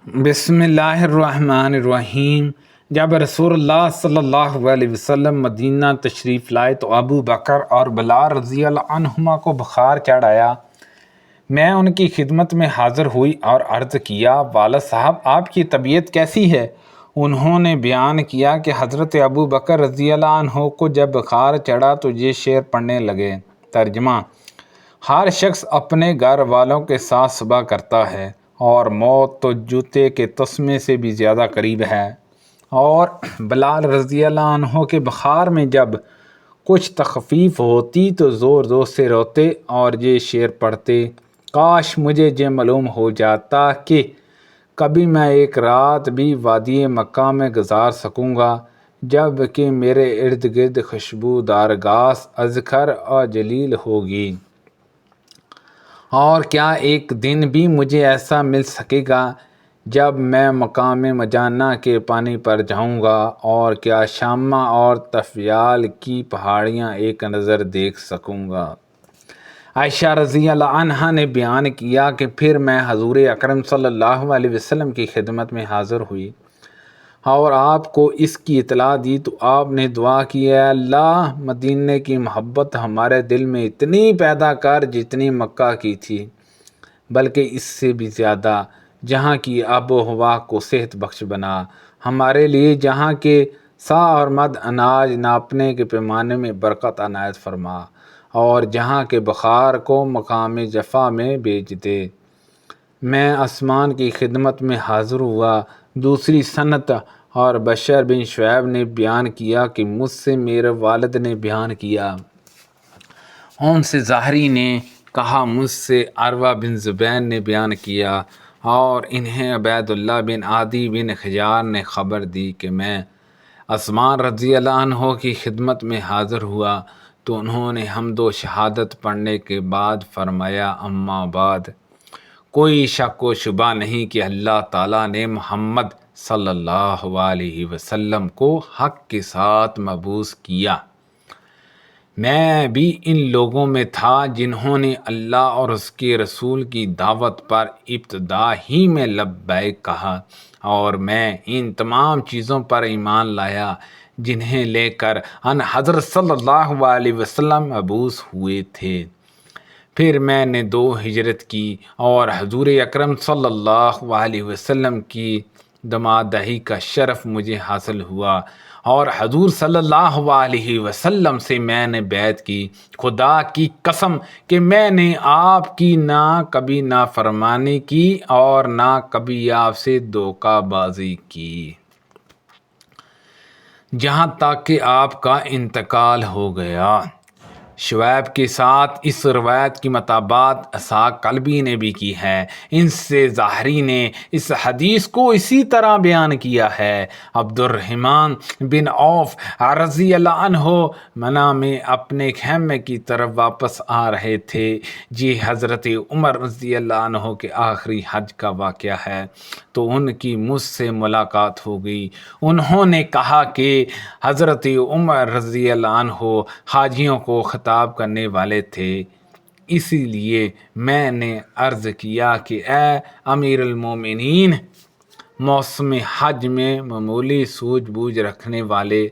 بسم اللہ الرحمن الرحیم۔ جب رسول اللہ صلی اللہ علیہ وسلم مدینہ تشریف لائے تو ابو بکر اور بلال رضی اللہ عنہما کو بخار چڑھ آیا۔ میں ان کی خدمت میں حاضر ہوئی اور عرض کیا، والد صاحب آپ کی طبیعت کیسی ہے؟ انہوں نے بیان کیا کہ حضرت ابو بکر رضی اللہ عنہ کو جب بخار چڑھا تو یہ شعر پڑھنے لگے۔ ترجمہ: ہر شخص اپنے گھر والوں کے ساتھ صبح کرتا ہے اور موت تو جوتے کے تسمے سے بھی زیادہ قریب ہے۔ اور بلال رضی اللہ عنہ کے بخار میں جب کچھ تخفیف ہوتی تو زور زور سے روتے اور یہ شعر پڑھتے: کاش مجھے یہ معلوم ہو جاتا کہ کبھی میں ایک رات بھی وادی مکہ میں گزار سکوں گا جب کہ میرے ارد گرد خوشبودار گھاس اذکر اور جلیل ہوگی، اور کیا ایک دن بھی مجھے ایسا مل سکے گا جب میں مقام مجانہ کے پانی پر جاؤں گا، اور کیا شامہ اور تفیال کی پہاڑیاں ایک نظر دیکھ سکوں گا۔ عائشہ رضی اللہ عنہا نے بیان کیا کہ پھر میں حضور اکرم صلی اللہ علیہ وسلم کی خدمت میں حاضر ہوئی اور آپ کو اس کی اطلاع دی تو آپ نے دعا کی، اے اللہ، مدینے کی محبت ہمارے دل میں اتنی پیدا کر جتنی مکہ کی تھی، بلکہ اس سے بھی زیادہ، جہاں کی آب و ہوا کو صحت بخش بنا، ہمارے لیے جہاں کے سا اور مد اناج ناپنے کے پیمانے میں برکت عنایت فرما، اور جہاں کے بخار کو مقام جفا میں بھیج دے۔ میں آسمان کی خدمت میں حاضر ہوا۔ دوسری سنت اور بشر بن شعیب نے بیان کیا کہ مجھ سے میرے والد نے بیان کیا، ان سے زہری نے کہا، مجھ سے عروہ بن زبین نے بیان کیا، اور انہیں عبید اللہ بن عدی بن حجار نے خبر دی کہ میں عثمان رضی اللہ عنہ کی خدمت میں حاضر ہوا تو انہوں نے حمد و شہادت پڑھنے کے بعد فرمایا، اما بعد، کوئی شک و شبہ نہیں کہ اللہ تعالیٰ نے محمد صلی اللہ علیہ وسلم کو حق کے ساتھ مبعوث کیا۔ میں بھی ان لوگوں میں تھا جنہوں نے اللہ اور اس کے رسول کی دعوت پر ابتدا ہی میں لبیک کہا، اور میں ان تمام چیزوں پر ایمان لایا جنہیں لے کر ان حضرت صلی اللہ علیہ وسلم مبعوث ہوئے تھے۔ پھر میں نے 2 ہجرت کی اور حضور اکرم صلی اللہ علیہ وسلم کی دمادہی کا شرف مجھے حاصل ہوا، اور حضور صلی اللہ علیہ وسلم سے میں نے بیعت کی، خدا کی قسم کہ میں نے آپ کی نہ کبھی نافرمانی کی اور نہ کبھی آپ سے دھوکہ بازی کی، جہاں تک کہ آپ کا انتقال ہو گیا۔ شعیب کے ساتھ اس روایت کی مطابقت اسحاق قلبی نے بھی کی ہے۔ ان سے زہری نے اس حدیث کو اسی طرح بیان کیا ہے۔ عبد الرحمن بن عوف رضی اللہ عنہ منام میں اپنے خیمے کی طرف واپس آ رہے تھے۔ یہ حضرت عمر رضی اللہ عنہ کے آخری حج کا واقعہ ہے تو ان کی مجھ سے ملاقات ہو گئی۔ انہوں نے کہا کہ حضرت عمر رضی اللہ عنہ حاجیوں کو خطاب کرنے والے تھے، اسی لیے میں نے عرض کیا کہ اے امیر المومنین، موسم حج میں معمولی سوجھ بوجھ رکھنے والے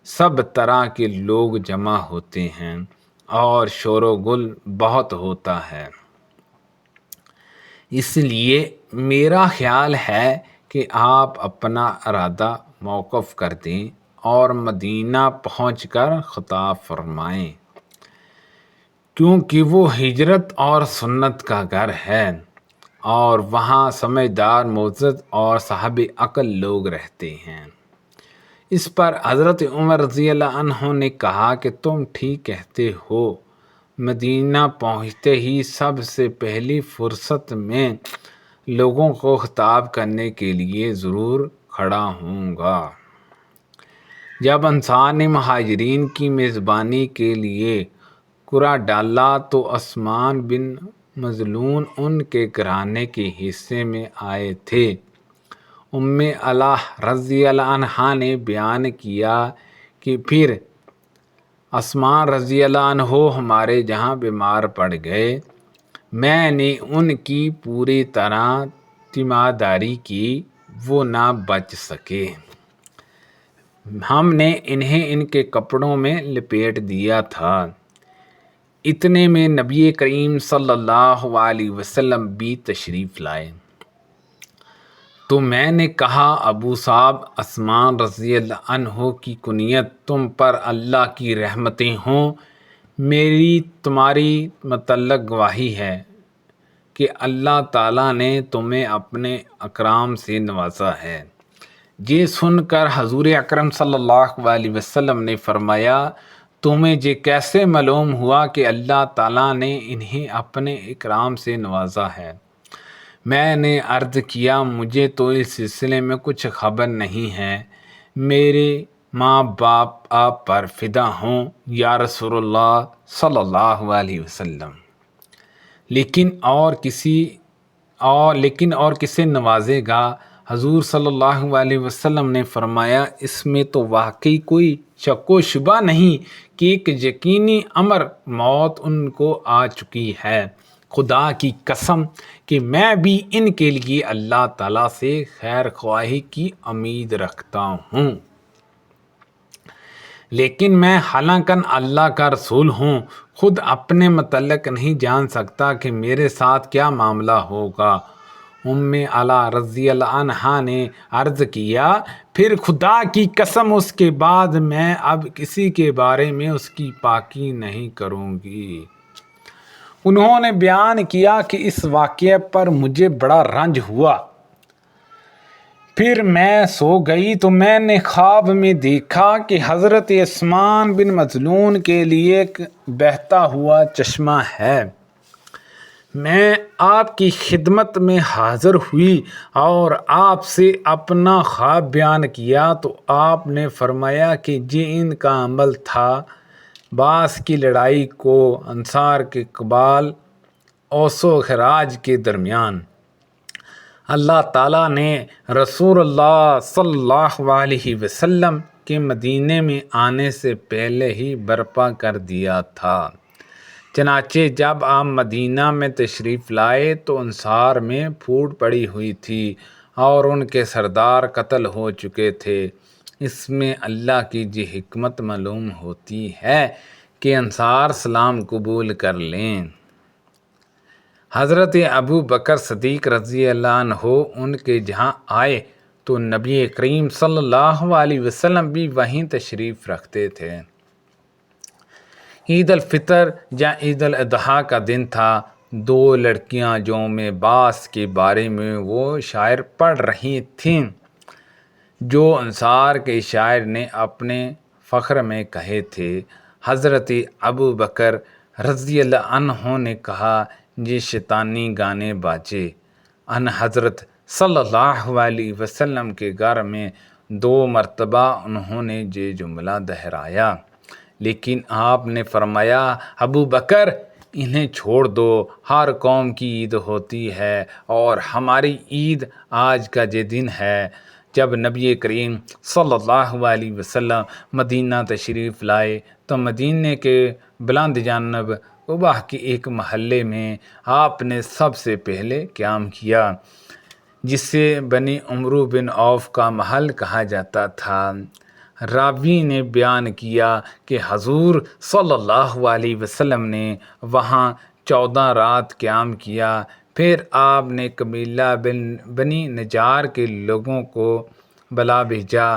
سب طرح کے لوگ جمع ہوتے ہیں اور شور و گل بہت ہوتا ہے، اس لیے میرا خیال ہے کہ آپ اپنا ارادہ موقوف کر دیں اور مدینہ پہنچ کر خطاب فرمائیں، کیونکہ وہ ہجرت اور سنت کا گھر ہے اور وہاں سمجھدار، معزز اور صاحب عقل لوگ رہتے ہیں۔ اس پر حضرت عمر رضی اللہ عنہ نے کہا کہ تم ٹھیک کہتے ہو، مدینہ پہنچتے ہی سب سے پہلی فرصت میں لوگوں کو خطاب کرنے کے لیے ضرور کھڑا ہوں گا۔ جب انصار نے مہاجرین کی میزبانی کے لیے کرہ ڈالا تو عثمان بن مظعون ان کے گھرانے کے حصے میں آئے تھے۔ ام علاء رضی اللہ عنہا نے بیان کیا کہ پھر عثمان رضی اللہ عنہ ہمارے جہاں بیمار پڑ گئے۔ میں نے ان کی پوری طرح تیمارداری کی وہ نہ بچ سکے۔ ہم نے انہیں ان کے کپڑوں میں لپیٹ دیا تھا۔ اتنے میں نبی کریم صلی اللہ علیہ وسلم بھی تشریف لائے تو میں نے کہا، ابو صاحب عثمان رضی اللہ عنہ کی کنیت تم پر اللہ کی رحمتیں ہوں، میری تمہاری متعلق گواہی ہے کہ اللہ تعالیٰ نے تمہیں اپنے اکرام سے نوازا ہے۔ یہ سن کر حضور اکرم صلی اللہ علیہ وسلم نے فرمایا، تمہیں یہ کیسے معلوم ہوا کہ اللہ تعالیٰ نے انہیں اپنے اکرام سے نوازا ہے؟ میں نے عرض کیا، مجھے تو اس سلسلے میں کچھ خبر نہیں ہے، میرے ماں باپ آپ پر فدا ہوں یا رسول اللہ صلی اللہ علیہ وسلم، لیکن اور کسے نوازے گا؟ حضور صلی اللہ علیہ وسلم نے فرمایا، اس میں تو واقعی کوئی شک و شبہ نہیں کہ ایک یقینی امر موت ان کو آ چکی ہے۔ خدا کی قسم کہ میں بھی ان کے لیے اللہ تعالیٰ سے خیر خواہی کی امید رکھتا ہوں، لیکن میں حالانکہ اللہ کا رسول ہوں، خود اپنے متعلق نہیں جان سکتا کہ میرے ساتھ کیا معاملہ ہوگا۔ علا رضی اللہ عنہا نے عرض کیا، پھر خدا کی قسم اس کے بعد میں اب کسی کے بارے میں اس کی پاکی نہیں کروں گی۔ انہوں نے بیان کیا کہ اس واقعے پر مجھے بڑا رنج ہوا۔ پھر میں سو گئی تو میں نے خواب میں دیکھا کہ حضرت عثمان بن مظعون کے لیے ایک بہتا ہوا چشمہ ہے۔ میں آپ کی خدمت میں حاضر ہوئی اور آپ سے اپنا خواب بیان کیا تو آپ نے فرمایا کہ یہ ان کا عمل تھا۔ باس کی لڑائی کو انصار کے قبال اوس و خراج کے درمیان اللہ تعالیٰ نے رسول اللہ صلی اللہ علیہ وسلم کے مدینے میں آنے سے پہلے ہی برپا کر دیا تھا۔ چنانچہ جب آپ مدینہ میں تشریف لائے تو انصار میں پھوٹ پڑی ہوئی تھی اور ان کے سردار قتل ہو چکے تھے۔ اس میں اللہ کی یہ حکمت معلوم ہوتی ہے کہ انصار اسلام قبول کر لیں۔ حضرت ابو بکر صدیق رضی اللہ عنہ ان کے جہاں آئے تو نبی کریم صلی اللہ علیہ وسلم بھی وہیں تشریف رکھتے تھے۔ عید الفطر یا عید الاضحیٰ کا دن تھا۔ دو لڑکیاں یوم بعث کے بارے میں وہ شاعر پڑھ رہی تھیں جو انصار کے شاعر نے اپنے فخر میں کہے تھے۔ حضرت ابو بکر رضی اللہ عنہ نے کہا، یہ شیطانی گانے باجے۔ ان حضرت صلی اللہ علیہ وسلم کے گھر میں 2 مرتبہ انہوں نے یہ جملہ دہرایا، لیکن آپ نے فرمایا، ابو بکر انہیں چھوڑ دو، ہر قوم کی عید ہوتی ہے اور ہماری عید آج کا یہ دن ہے۔ جب نبی کریم صلی اللہ علیہ وسلم مدینہ تشریف لائے تو مدینہ کے بلند جانب قباء کے ایک محلے میں آپ نے سب سے پہلے قیام کیا، جسے بنی عمرو بن عوف کا محل کہا جاتا تھا۔ راوی نے بیان کیا کہ حضور صلی اللہ علیہ وسلم نے وہاں 14 رات قیام کیا۔ پھر آپ نے قبیلہ بنی نجار کے لوگوں کو بلا بھیجا۔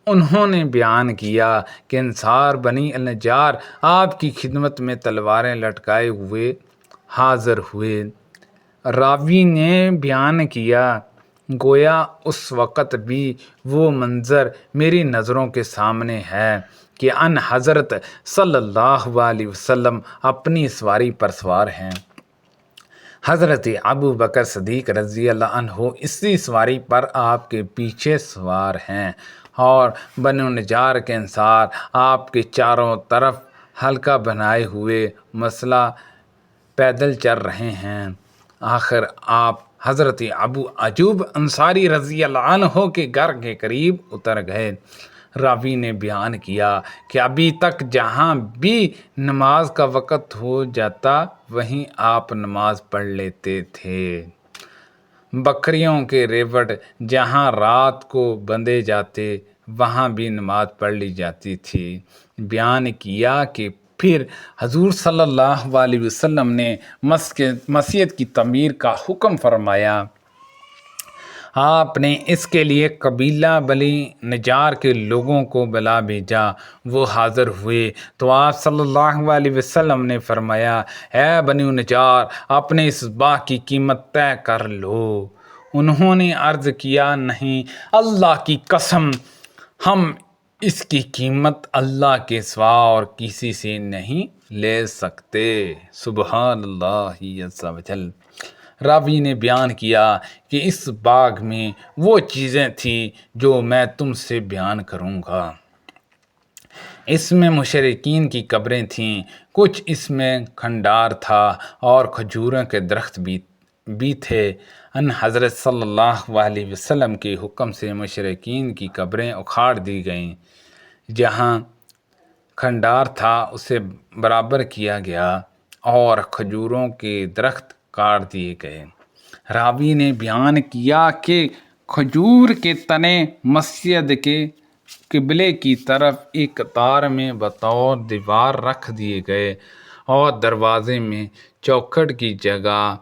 انہوں نے بیان کیا کہ انصار بنی النجار آپ کی خدمت میں تلواریں لٹکائے ہوئے حاضر ہوئے۔ راوی نے بیان کیا، گویا اس وقت بھی وہ منظر میری نظروں کے سامنے ہے کہ ان حضرت صلی اللہ علیہ وسلم اپنی سواری پر سوار ہیں۔ حضرت ابو بکر صدیق رضی اللہ عنہ اسی سواری پر آپ کے پیچھے سوار ہیں اور بنو نجار کے انصار آپ کے چاروں طرف حلقہ بنائے ہوئے مسلح پیدل چل رہے ہیں۔ آخر آپ حضرت ابو ایوب انصاری رضی اللہ عنہ کے گھر کے قریب اتر گئے۔ راوی نے بیان کیا کہ ابھی تک جہاں بھی نماز کا وقت ہو جاتا وہیں آپ نماز پڑھ لیتے تھے۔ بکریوں کے ریوڑ جہاں رات کو بندھے جاتے وہاں بھی نماز پڑھ لی جاتی تھی۔ بیان کیا کہ پھر حضور صلی اللہ علیہ وسلم نے مسجد کی تعمیر کا حکم فرمایا۔ آپ نے اس کے لیے قبیلہ بنی نجار کے لوگوں کو بلا بھیجا۔ وہ حاضر ہوئے تو آپ صلی اللہ علیہ وسلم نے فرمایا، اے بنی نجار، اپنے اس باغ کی قیمت طے کر لو۔ انہوں نے عرض کیا، نہیں، اللہ کی قسم، ہم اس کی قیمت اللہ کے سوا اور کسی سے نہیں لے سکتے۔ سبحان اللہ عز و جل۔ راوی نے بیان کیا کہ اس باغ میں وہ چیزیں تھیں جو میں تم سے بیان کروں گا۔ اس میں مشرکین کی قبریں تھیں، کچھ اس میں کھنڈار تھا اور کھجوروں کے درخت بھی تھے۔ ان حضرت صلی اللہ علیہ وسلم کے حکم سے مشرکین کی قبریں اکھاڑ دی گئیں، جہاں کھنڈار تھا اسے برابر کیا گیا اور کھجوروں کے درخت کاٹ دیے گئے۔ راوی نے بیان کیا کہ کھجور کے تنے مسجد کے قبلے کی طرف ایک قطار میں بطور دیوار رکھ دیے گئے اور دروازے میں چوکھٹ کی جگہ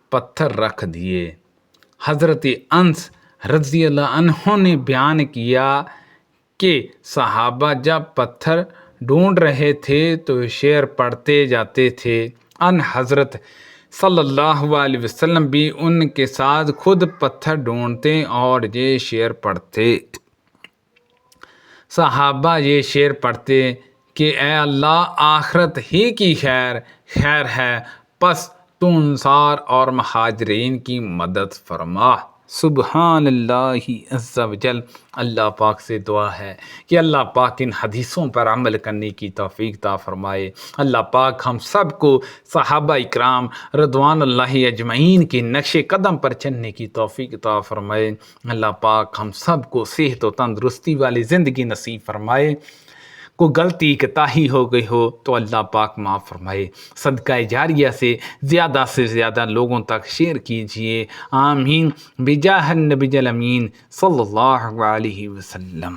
پتھر رکھ دیے۔ حضرت انس رضی اللہ عنہ نے بیان کیا کہ صحابہ جب پتھر ڈھونڈ رہے تھے تو شعر پڑھتے جاتے تھے۔ ان حضرت صلی اللہ علیہ وسلم بھی ان کے ساتھ خود پتھر ڈھونڈتے اور یہ شعر پڑھتے۔ صحابہ یہ شعر پڑھتے کہ اے اللہ، آخرت ہی کی خیر ہے، پس تو انصار اور مہاجرین کی مدد فرما۔ سبحان اللہ عز و جل۔ اللہ پاک سے دعا ہے کہ اللہ پاک ان حدیثوں پر عمل کرنے کی توفیق عطا فرمائے۔ اللہ پاک ہم سب کو صحابہ اکرام رضوان اللہ اجمعین کے نقش قدم پر چلنے کی توفیق عطا فرمائے۔ اللہ پاک ہم سب کو صحت و تندرستی والی زندگی نصیب فرمائے۔ کو غلطی کوتاہی ہو گئی ہو تو اللہ پاک معاف فرمائے۔ صدقہ جاریہ سے زیادہ لوگوں تک شیئر کیجیے۔ آمین بجاہ النبی الامین صلی اللہ علیہ وسلم۔